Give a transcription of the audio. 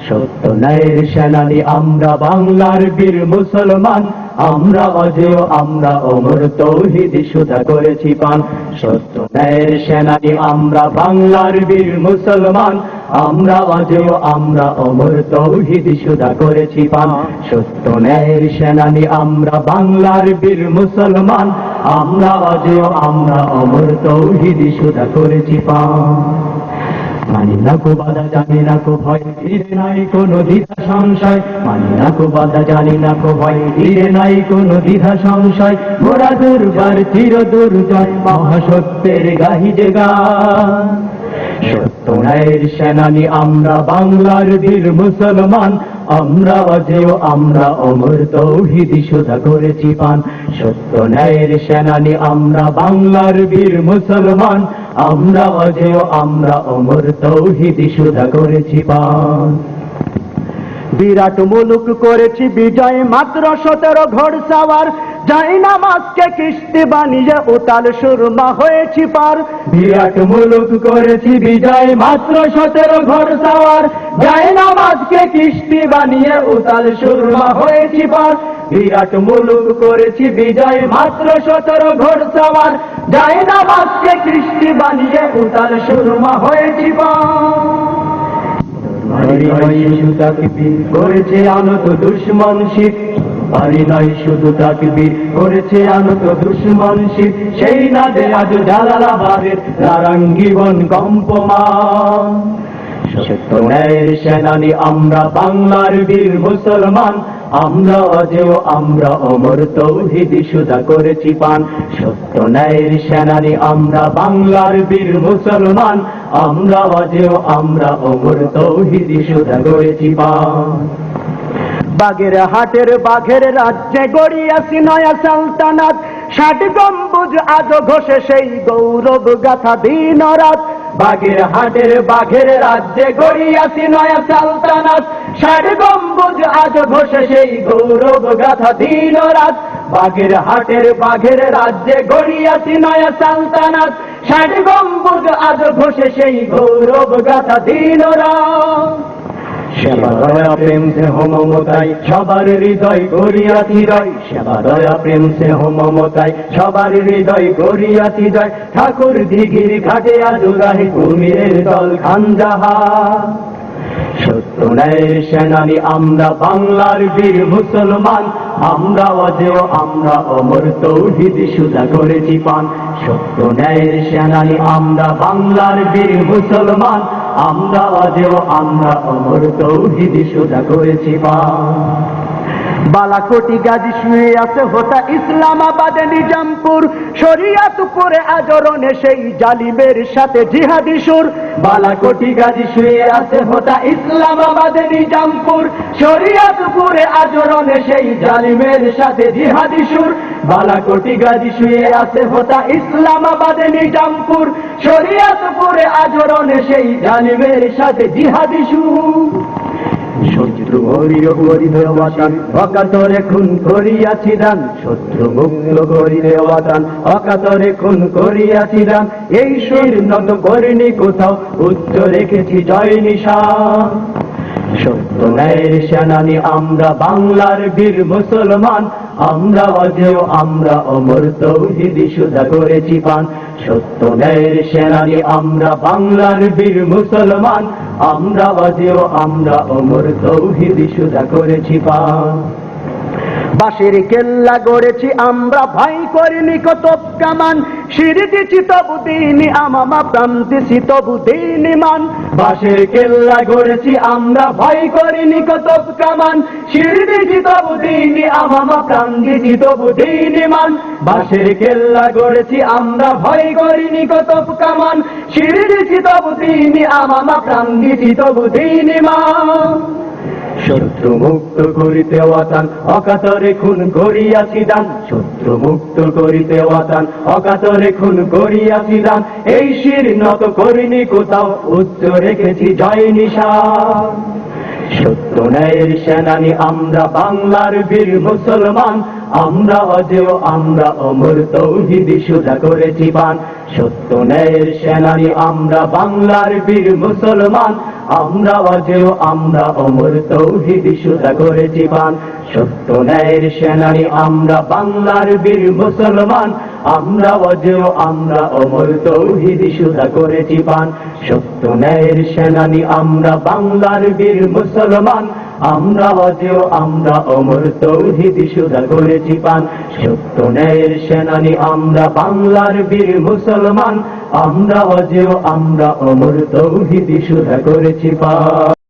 সত্য ন্যায়ের সেনানী আমরা বাংলার বীর মুসলমান, আমরা অজেয় আমরা অমর তৌহিদি সুধা করেছি পান। সত্য ন্যায়ের সেনানী আমরা বাংলার বীর মুসলমান, আমরা অজেয় আমরা অমর তৌহিদি সুধা করেছি পান। সত্য ন্যায়ের সেনানী আমরা বাংলার বীর মুসলমান, আমরা অজেয় আমরা অমর তৌহিদি সুধা করেছি পান। মানি না কো বাধা জানি না কো ভয়, ধীরে নাই কোনো দ্বিধা সংশয়। মানি না কো বাধা জানি না কো ভয়, ধীরে নাই কোনো দ্বিধা সংশয়। মোরা দুর্বার চির দুর্জয়, মহাসত্যের গাহি যে গান। সত্য ন্যায়ের সেনানী আমরা বাংলার বীর মুসলমান, আমরা অজেয় আমরা অমর তৌহিদি সুধা করেছি পান। সত্য ন্যায়ের সেনানী আমরা বাংলার বীর মুসলমান, আমরা অজেয় আমরা অমর তৌহিদি সুধা করেছি পান। বিরাট মুলুক করেছি বিজয়, মাত্র 17 ঘোড়সাওয়ার। যাই নামাজকে কিস্তি বানিয়ে উতাল সুরমা হয়েছি পার। বিরাট মুলুক করেছি বিজয়, মাত্র 17 ঘোড়সাওয়ার। যাই নামাজকে কিস্তি বানিয়ে উতাল সুরমা হয়েছি পার। বিরাট মুলুক করেছি বিজয়, মাত্র 17 ঘোড়সাওয়ার। যাই নামাজকে কিস্তি বানিয়ে উতাল সুরমা হয়েছি পার। শুধু তাকবীর করেছে আনত দুশ্মন শির, বাড়ি নয় শুধু তাকবীর করেছে আনত দুশ্মন শির। সেই নাদে আজ জালালাবাদের নারাঙ্গীবন কম্পমান। সত্য ন্যায়ের সেনানী আমরা বাংলার বীর মুসলমান, আমরা অজেয় আমরা অমর তৌহিদি সুধা করেছি পান। সত্য ন্যায়ের সেনানী আমরা বাংলার বীর মুসলমান, আমরা অজেয় আমরা অমর তৌহিদি সুধা করেছি পান। বাগের হাটের বাঘের রাজ্যে গড়িয়াছি নয়া সালতানাত। 60 গম্বুজ আজ ঘষে সেই গৌরব গাথা দিন রাত। বাগের হাটের বাঘের রাজ্যে গড়িয়াছি নয়া সালতানাত। 60 গম্বুজ আজ ঘষে সেই গৌরব গাথা দিন রাত। বাগের হাটের বাঘের রাজ্যে গড়িয়াছি নয়া সালতানাত। 60 গম্বুজ আজ ঘষে সেই গৌরব গাথা দিন রাত। সেবা দয়া প্রেম স্নেহ মমতায় সবার হৃদয় গড়িয়াছি জয়। সেবা দয়া প্রেম স্নেহ মমতায় সবার হৃদয় গড়িয়াছি জয়। ঠাকুর দিঘির ঘাটে আজ রাহে কুমিরের দল খানজাহান। সত্য ন্যায়ের সেনানী আমরা বাংলার বীর মুসলমান, আমরা অজেয় আমরা অমর তৌহিদি সুধা করেছি পান। সত্য ন্যায়ের সেনানী আমরা বাংলার বীর মুসলমান, আমরা অজেয় আমরা অমর তৌহিদি সুধা করেছি পান। বালাকোটি গাজী শুয়ে আছে হোটা ইসলামাবাদে নিজামপুর। শরিয়াতপুরে আজরণে সেই জালিমের সাথে জিহাদি সুর। বালাকোটি গাজী শুয়ে আছে হোটা ইসলামাবাদে নিজামপুর। শরিয়াতপুরে আজরণে সেই জালিমের সাথে জিহাদি সুর। বালাকোটি গাজী শুয়ে আছে হোটা ইসলামাবাদে নিজামপুর। শরিয়াতপুরে আজরণে সেই জালিমের সাথে জিহাদি সুর। শত্রু হরিয় করি দেওয়াতান, অকাতরে খুন করিয়াছি দান। শত্রু মুক্ত করি দেওয়াতান, অকাতরে খুন করিয়াছি দান। এই শির নত করিনি কোথাও, উচ্চ রেখেছি জয় নিশান। সত্য ন্যায়ের সেনানী আমরা বাংলার বীর মুসলমান, আমরা অজেয় আমরা অমর তৌহিদি সুধা করেছি পান। সত্য ন্যায়ের সেনানী আমরা বাংলার বীর মুসলমান, আমরা অজেয় আমরা অমর তৌহিদি সুধা করেছি পান। বাঁশের কেল্লা গড়েছি আমরা, ভাই করিনি কত কামান। শির দিছি তবু দিনি আমামা, প্রাণ দিছি তবু দিনি মান। বাঁশের কেল্লা গড়েছি আমরা, ভয় করিনি কত কামান। শির দিছি তবু দিনি আমামা, প্রাণ দিছি তবু দিনি মান। বাঁশের কেল্লা গড়েছি আমরা, ভয় করিনি কত কামান। শির দিছি তবু দিনি আমামা, প্রাণ দিছি তবু দিনি মান। শত্রু মুক্ত করিতে ওয়াতান, অকাতরে খুন করিয়াছি দান। শত্রু মুক্ত করিতে ওয়াতান, অকাতরে খুন করিয়াছি দান। এই শির নত করিনি কোথাও, উচ্চ রেখেছি জয় নিশান। সত্য ন্যায়ের সেনানী আমরা বাংলার বীর মুসলমান, আমরা অজেয় আমরা অমর তৌহিদি সুধা করেছি পান। সত্য ন্যায়ের সেনানী আমরা বাংলার বীর মুসলমান, আমরা অজেয় আমরা অমর তৌহিদি সুধা করেছি পান সত্য ন্যায়ের সেনানি আমরা বাংলার বীর মুসলমান আমরা অজেয় আমরা অমর তৌহিদি সুধা করেছি পান সত্য ন্যায়ের সেনানি আমরা বাংলার বীর মুসলমান আমরা অজেয় আমরা অমর তৌহিদি সুধা করেছি পান সত্য ন্যায়ের সেনানি আমরা বাংলার বীর মুসলমান আমরা অজেয় আমরা অমর তৌহিদি সুধা করেছি পান